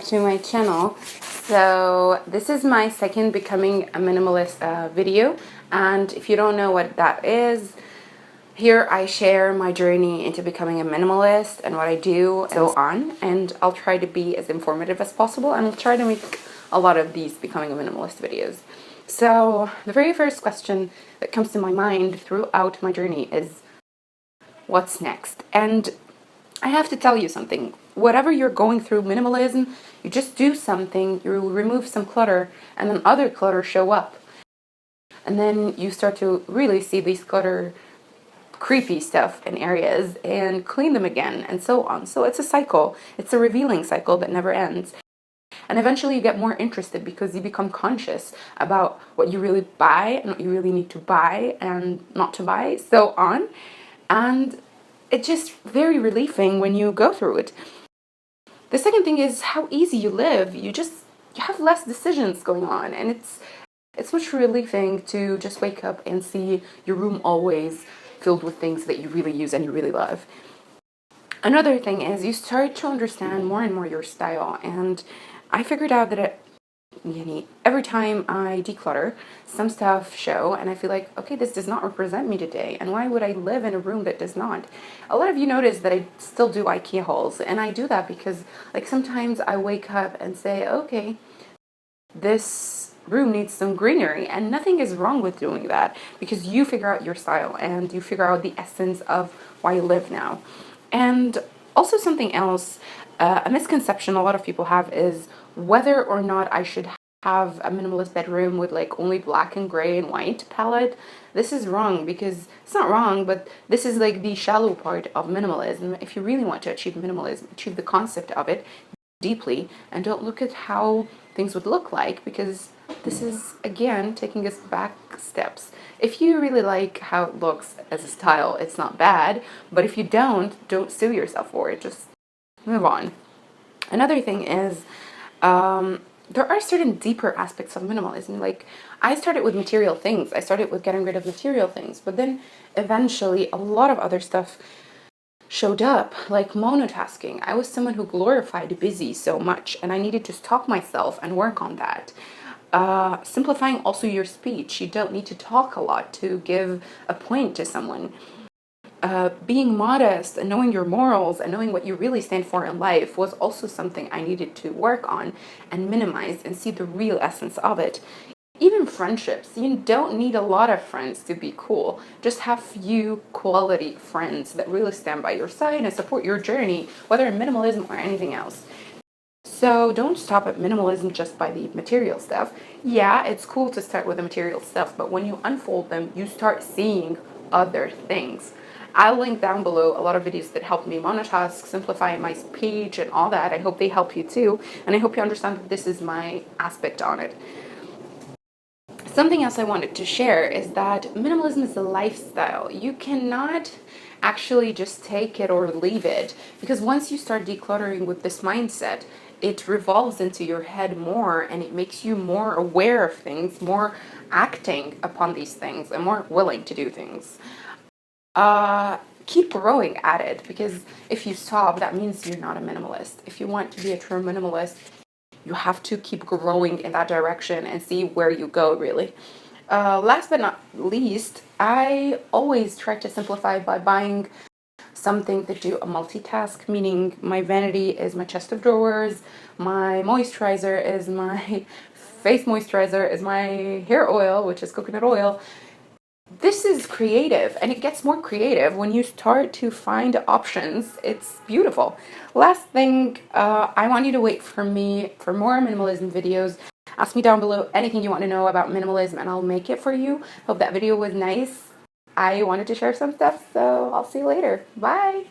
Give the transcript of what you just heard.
to my channel. So this is my second Becoming a Minimalist video, and if you don't know what that is, here I share my journey into becoming a minimalist and what I do and so on, and I'll try to be as informative as possible, and I'll try to make a lot of these Becoming a Minimalist videos. So the very first question that comes to my mind throughout my journey is, what's next? And I have to tell you something. Whatever you're going through minimalism, you just do something, you remove some clutter, and then other clutter show up. And then you start to really see these clutter, creepy stuff in areas and clean them again, and so on. So it's a cycle. It's a revealing cycle that never ends. And eventually you get more interested because you become conscious about what you really buy and what you really need to buy and not to buy, so on. And it's just very relieving when you go through it. The second thing is how easy you live. You have less decisions going on, and it's much relieving to just wake up and see your room always filled with things that you really use and you really love. Another thing is you start to understand more and more your style, and I figured out that every time I declutter, some stuff show, and I feel like, okay, this does not represent me today, and why would I live in a room that does not? A lot of you notice that I still do IKEA hauls, and I do that because, like, sometimes I wake up and say, okay, this room needs some greenery, and nothing is wrong with doing that because you figure out your style and you figure out the essence of why you live now. And also something else, a misconception a lot of people have is whether or not I should have a minimalist bedroom with like only black and gray and white palette. This is wrong, because it's not wrong, but this is like the shallow part of minimalism. If you really want to achieve minimalism, achieve the concept of it deeply, and don't look at how things would look like, because this is, again, taking us back steps. If you really like how it looks as a style, it's not bad, but if you don't sue yourself for it. Just move on. Another thing is, there are certain deeper aspects of minimalism. Like, I started with material things. I started with getting rid of material things, but then eventually a lot of other stuff showed up, like monotasking. I was someone who glorified busy so much, and I needed to stop myself and work on that. Simplifying also your speech. You don't need to talk a lot to give a point to someone. Being modest and knowing your morals and knowing what you really stand for in life was also something I needed to work on and minimize and see the real essence of it. Even friendships. You don't need a lot of friends to be cool. Just have few quality friends that really stand by your side and support your journey, whether in minimalism or anything else. So don't stop at minimalism just by the material stuff. Yeah, it's cool to start with the material stuff, but when you unfold them, you start seeing other things. I'll link down below a lot of videos that help me monotask, simplify my speech, and all that. I hope they help you too, and I hope you understand that this is my aspect on it. Something else I wanted to share is that minimalism is a lifestyle. You cannot actually just take it or leave it, because once you start decluttering with this mindset, it revolves into your head more, and it makes you more aware of things, more acting upon these things, and more willing to do things. Keep growing at it, because if you stop, that means you're not a minimalist. If you want to be a true minimalist, you have to keep growing in that direction and see where you go, really. Last but not least, I always try to simplify by buying something that do a multitask, meaning my vanity is my chest of drawers, my moisturizer is my face moisturizer, is my hair oil, which is coconut oil. This is creative, and it gets more creative when you start to find options. It's beautiful. Last thing, I want you to wait for me for more minimalism videos. Ask me down below anything you want to know about minimalism, and I'll make it for you. Hope that video was nice. I wanted to share some stuff, so I'll see you later. Bye!